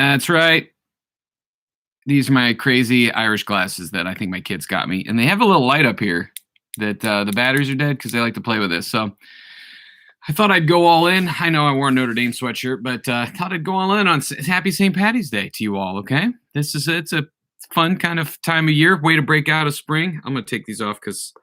That's right. These are my crazy Irish glasses that I think my kids got me, and they have a little light up here that the batteries are dead because they like to play with this. So I thought I'd go all in. I know I wore a Notre Dame sweatshirt, but I thought I'd go all in on Happy St. Patty's Day to you all. Okay, it's a fun kind of time of year. Way to break out of spring. I'm gonna take these off because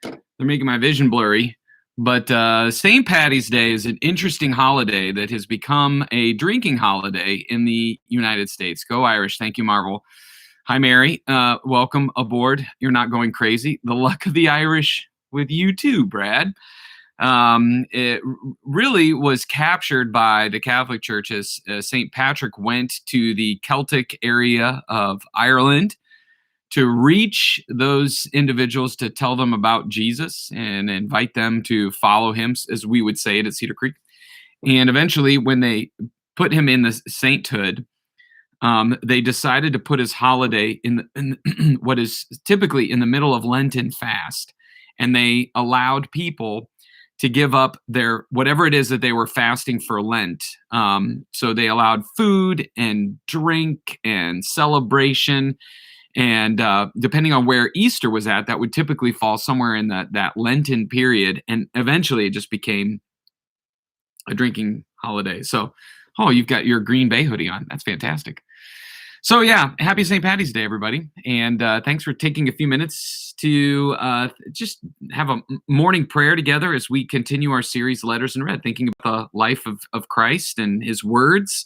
they're making my vision blurry. But St. Patty's Day is an interesting holiday that has become a drinking holiday in the United States. Go Irish. Thank you, Marvel. Hi, Mary. Welcome aboard. You're not going crazy. The luck of the Irish with you too, Brad. It really was captured by the Catholic Church as St. Patrick went to the Celtic area of Ireland to reach those individuals, to tell them about Jesus and invite them to follow him, as we would say it at Cedar Creek. And eventually, when they put him in the sainthood, they decided to put his holiday in what is typically in the middle of Lenten fast. And they allowed people to give up their whatever it is that they were fasting for Lent. So they allowed food and drink and celebration. And depending on where Easter was at, that would typically fall somewhere in that Lenten period. And eventually it just became a drinking holiday. So, you've got your Green Bay hoodie on. That's fantastic. So yeah, happy St. Patty's Day, everybody. And thanks for taking a few minutes to just have a morning prayer together as we continue our series, Letters in Red, thinking about the life of Christ and his words.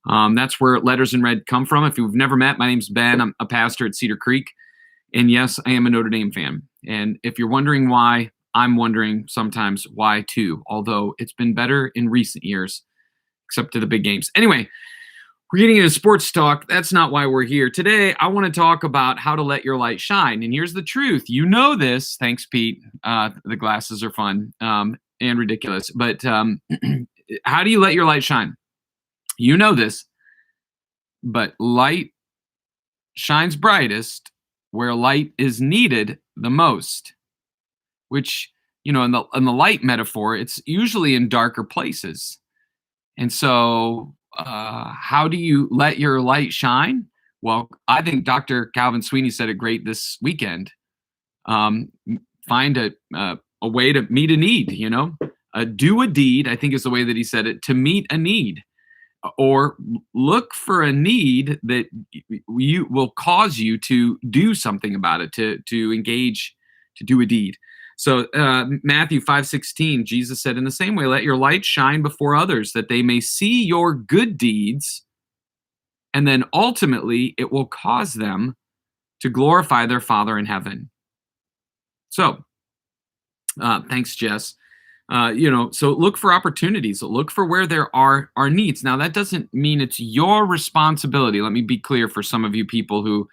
That's where Letters in Red come from. If you've never met, my name's Ben. I'm a pastor at Cedar Creek. And yes, I am a Notre Dame fan. And if you're wondering why, I'm wondering sometimes why too, although it's been better in recent years, except to the big games. Anyway, we're getting into sports talk. That's not why we're here. Today, I want to talk about how to let your light shine. And here's the truth. You know this. Thanks, Pete. The glasses are fun and ridiculous. But how do you let your light shine? You know this. But light shines brightest where light is needed the most. Which, in the light metaphor, it's usually in darker places. And so how do you let your light shine? Well, I think Dr. Calvin Sweeney said it great this weekend. Find a way to meet a need, do a deed, I think is the way that he said it, to meet a need, or look for a need that you will cause you to do something about it, to engage, to do a deed. So Matthew 5:16, Jesus said, in the same way, let your light shine before others, that they may see your good deeds, and then ultimately it will cause them to glorify their Father in heaven. So thanks, Jess. So look for opportunities. Look for where there are needs. Now, that doesn't mean it's your responsibility. Let me be clear for some of you people who,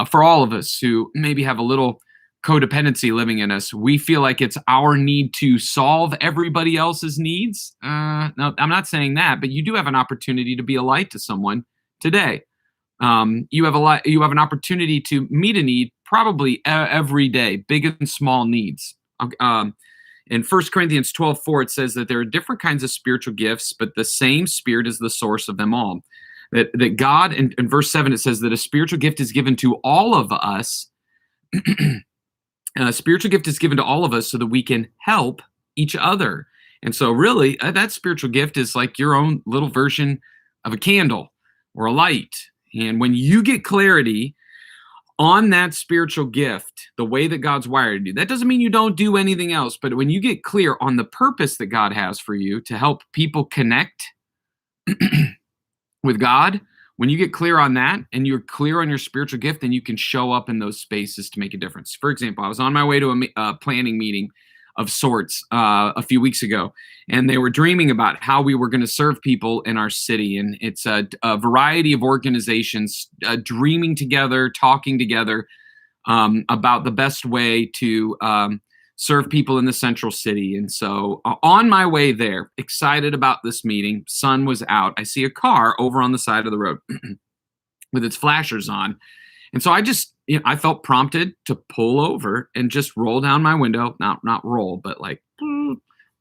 for all of us who maybe have a little codependency living in us, we feel like it's our need to solve everybody else's needs. No, I'm not saying that, but you do have an opportunity to be a light to someone today. You have an opportunity to meet a need probably every day, big and small needs. In 1 Corinthians 12:4, it says that there are different kinds of spiritual gifts, but the same Spirit is the source of them all. That God, in verse 7, it says that a spiritual gift is given to all of us. A spiritual gift is given to all of us so that we can help each other. And so really, that spiritual gift is like your own little version of a candle or a light. And when you get clarity on that spiritual gift, the way that God's wired you, that doesn't mean you don't do anything else. But when you get clear on the purpose that God has for you to help people connect with God, when you get clear on that and you're clear on your spiritual gift, then you can show up in those spaces to make a difference. For example, I was on my way to a planning meeting of sorts a few weeks ago, and they were dreaming about how we were going to serve people in our city. And it's a variety of organizations dreaming together, talking together about the best way to serve people in the central city. And so on my way there, excited about this meeting, sun was out. I see a car over on the side of the road with its flashers on. And so I just, I felt prompted to pull over and just roll down my window, not roll, but like,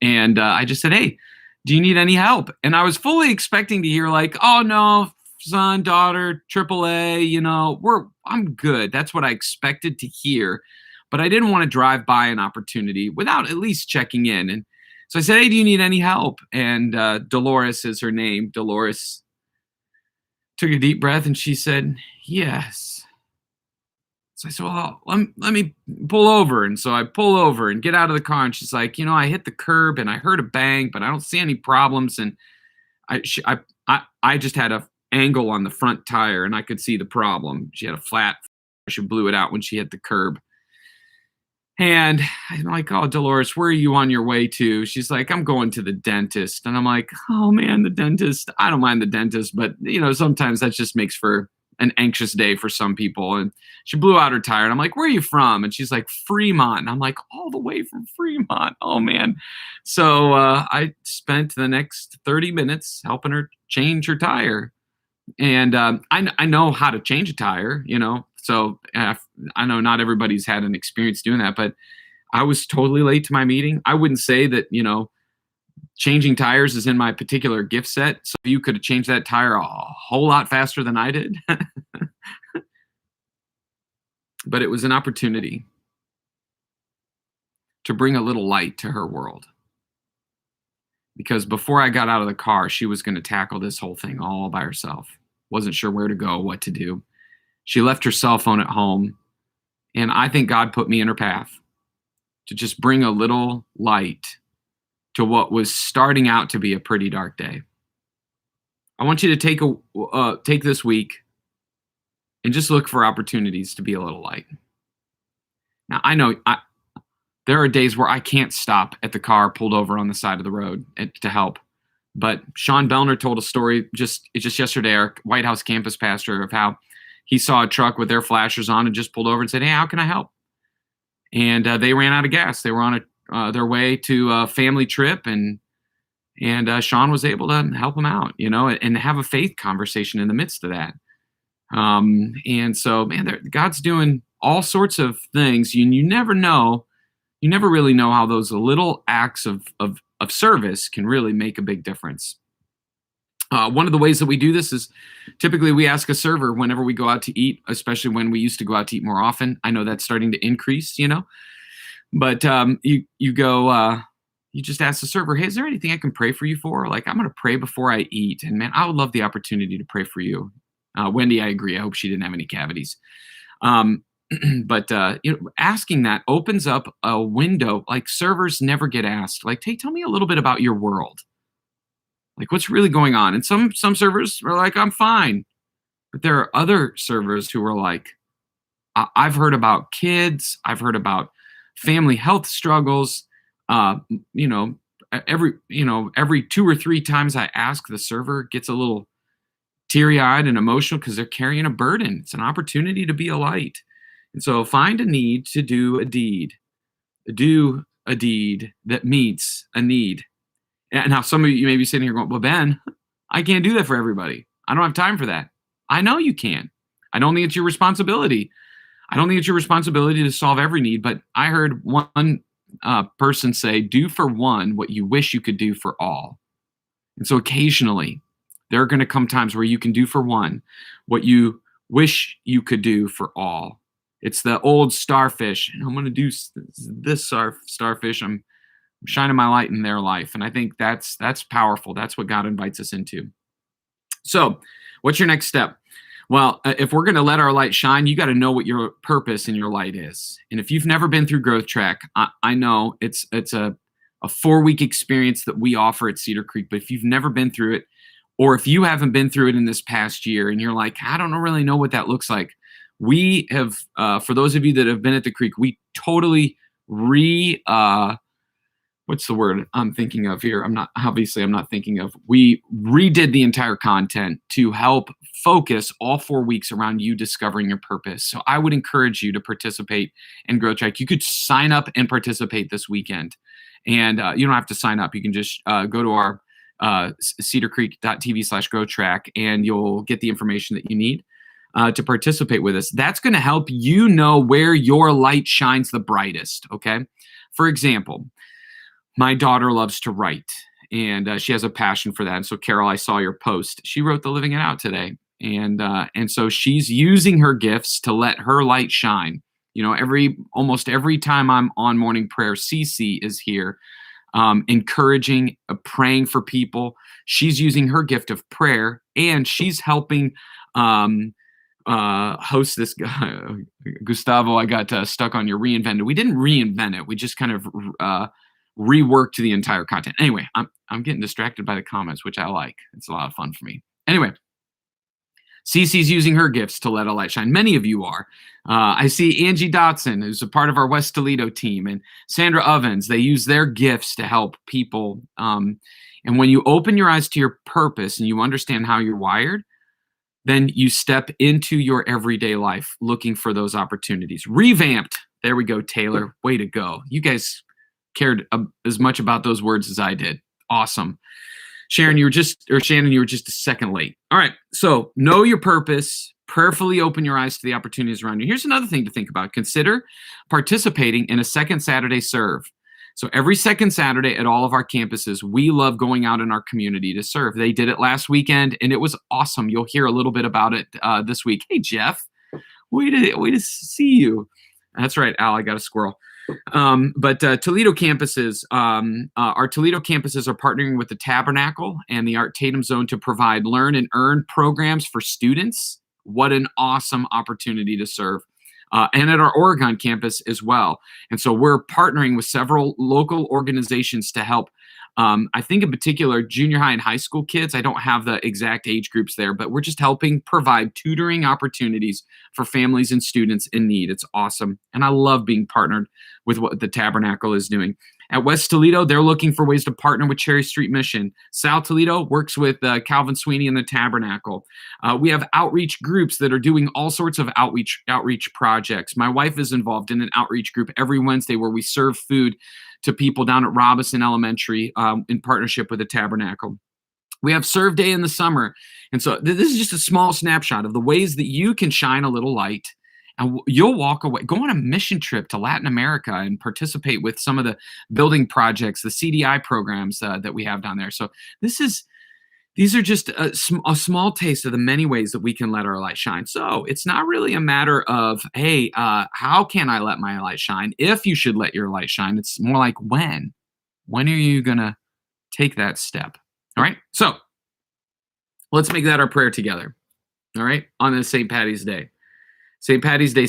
and I just said, hey, do you need any help? And I was fully expecting to hear like, oh no, son, daughter, AAA, I'm good. That's what I expected to hear. But I didn't want to drive by an opportunity without at least checking in. And so I said, hey, do you need any help? And Dolores is her name. Dolores took a deep breath and she said, yes. So I said, well, let me pull over. And so I pull over and get out of the car. And she's like, I hit the curb and I heard a bang, but I don't see any problems. And I just had a angle on the front tire and I could see the problem. She had a flat. She blew it out when she hit the curb. And I'm like, oh, Dolores, where are you on your way to? She's like, I'm going to the dentist. And I'm like, oh, man, the dentist. I don't mind the dentist. But, sometimes that just makes for an anxious day for some people. And she blew out her tire. And I'm like, where are you from? And she's like, Fremont. And I'm like, all the way from Fremont. Oh, man. So I spent the next 30 minutes helping her change her tire. And I know how to change a tire, so I know not everybody's had an experience doing that, but I was totally late to my meeting. I wouldn't say that, changing tires is in my particular gift set. So you could have changed that tire a whole lot faster than I did. But it was an opportunity to bring a little light to her world. Because before I got out of the car, she was going to tackle this whole thing all by herself. Wasn't sure where to go, what to do. She left her cell phone at home. And I think God put me in her path to just bring a little light to what was starting out to be a pretty dark day. I want you to take this week and just look for opportunities to be a little light. Now, I know there are days where I can't stop at the car pulled over on the side of the road to help. But Sean Bellner told a story just yesterday, our White House campus pastor, of how he saw a truck with their flashers on and just pulled over and said, hey, how can I help? And they ran out of gas. They were on their way to a family trip, and Sean was able to help them out, and have a faith conversation in the midst of that. And so, man, God's doing all sorts of things. You never know. You never really know how those little acts of service can really make a big difference. One of the ways that we do this is typically we ask a server whenever we go out to eat, especially when we used to go out to eat more often. I know that's starting to increase, but you go, you just ask the server, hey, is there anything I can pray for you for? Like, I'm going to pray before I eat. And man, I would love the opportunity to pray for you. Wendy, I agree. I hope she didn't have any cavities. But asking that opens up a window. Like, servers never get asked, like, hey, tell me a little bit about your world. Like, what's really going on? And some servers are like, I'm fine. But there are other servers who are like, I've heard about kids. I've heard about family health struggles. Every 2 or 3 times I ask, the server gets a little teary-eyed and emotional because they're carrying a burden. It's an opportunity to be a light. And so find a need to do a deed. Do a deed that meets a need. And now some of you may be sitting here going, well, Ben, I can't do that for everybody. I don't have time for that. I know you can. I don't think it's your responsibility. I don't think it's your responsibility to solve every need, but I heard one person say, do for one what you wish you could do for all. And so occasionally there are going to come times where you can do for one what you wish you could do for all. It's the old starfish. And I'm going to do this starfish. I'm shining my light in their life. And I think that's powerful. That's what God invites us into. So what's your next step? Well, if we're going to let our light shine, you got to know what your purpose in your light is. And if you've never been through Growth Track, I know it's a 4-week experience that we offer at Cedar Creek. But if you've never been through it, or if you haven't been through it in this past year and you're like, I don't really know what that looks like. We have, for those of you that have been at the Creek, we totally what's the word I'm thinking of here? I'm not thinking of. We redid the entire content to help focus all 4 weeks around you discovering your purpose. So I would encourage you to participate in Growth Track. You could sign up and participate this weekend. And you don't have to sign up. You can just go to our cedarcreek.tv/growth track and you'll get the information that you need to participate with us. That's going to help you know where your light shines the brightest, okay? For example, my daughter loves to write, and she has a passion for that. And so, Carol, I saw your post. She wrote the Living It Out today. and so she's using her gifts to let her light shine. Almost every time I'm on morning prayer, Cece is here, encouraging, praying for people. She's using her gift of prayer, and she's helping um, host this guy. Gustavo, I got stuck on your reinvented. We didn't reinvent it. We just kind of reworked the entire content. Anyway, I'm getting distracted by the comments, which I like. It's a lot of fun for me. Anyway, Cece's using her gifts to let a light shine. Many of you are. I see Angie Dotson, who's a part of our West Toledo team, and Sandra Ovens. They use their gifts to help people. And when you open your eyes to your purpose and you understand how you're wired, then you step into your everyday life looking for those opportunities. Revamped. There we go, Taylor. Way to go. You guys cared as much about those words as I did. Awesome. Shannon, you were just a second late. All right. So know your purpose, prayerfully open your eyes to the opportunities around you. Here's another thing to think about. Consider participating in a second Saturday serve. So every second Saturday at all of our campuses, we love going out in our community to serve. They did it last weekend, and it was awesome. You'll hear a little bit about it this week. Hey, Jeff, way to see you. That's right, Al, I got a squirrel. But Toledo campuses, our Toledo campuses are partnering with the Tabernacle and the Art Tatum Zone to provide learn and earn programs for students. What an awesome opportunity to serve. And at our Oregon campus as well. And so we're partnering with several local organizations to help, I think in particular, junior high and high school kids. I don't have the exact age groups there, but we're just helping provide tutoring opportunities for families and students in need. It's awesome. And I love being partnered with what the Tabernacle is doing. At West Toledo, they're looking for ways to partner with Cherry Street Mission. South Toledo works with Calvin Sweeney and the Tabernacle. We have outreach groups that are doing all sorts of outreach projects. My wife is involved in an outreach group every Wednesday where we serve food to people down at Robinson Elementary in partnership with the Tabernacle. We have Serve Day in the summer. And so this is just a small snapshot of the ways that you can shine a little light. And you'll walk away, go on a mission trip to Latin America and participate with some of the building projects, the CDI programs that we have down there. So these are just a small taste of the many ways that we can let our light shine. So it's not really a matter of, hey, how can I let my light shine? If you should let your light shine, it's more like when. When are you going to take that step? All right. So let's make that our prayer together. All right. On this St. Patty's Day. St. Patty's Day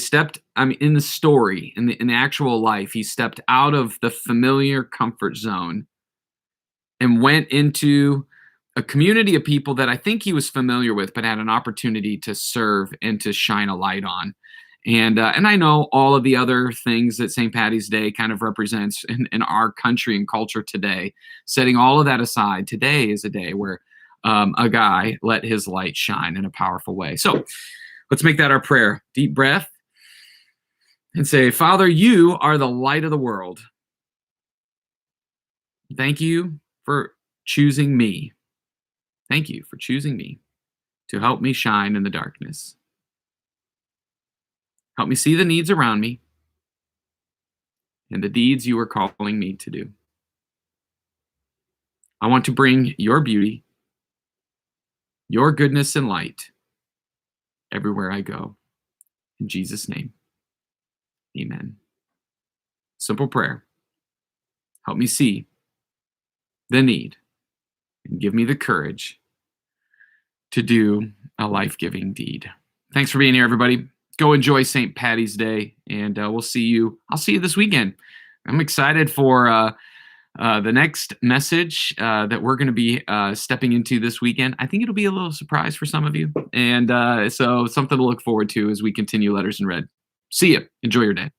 in the story, in the actual life, he stepped out of the familiar comfort zone and went into a community of people that I think he was familiar with, but had an opportunity to serve and to shine a light on. And I know all of the other things that St. Patty's Day kind of represents in our country and culture today. Setting all of that aside, today is a day where a guy let his light shine in a powerful way. So let's make that our prayer. Deep breath and say, Father, you are the light of the world. Thank you for choosing me. Thank you for choosing me to help me shine in the darkness. Help me see the needs around me and the deeds you are calling me to do. I want to bring your beauty, your goodness and light everywhere I go. In Jesus' name, amen. Simple prayer. Help me see the need and give me the courage to do a life-giving deed. Thanks for being here, everybody. Go enjoy St. Patty's Day, and I'll see you this weekend. I'm excited for the next message that we're going to be stepping into this weekend. I think it'll be a little surprise for some of you, and so something to look forward to as we continue Letters in Red. See ya. Enjoy your day.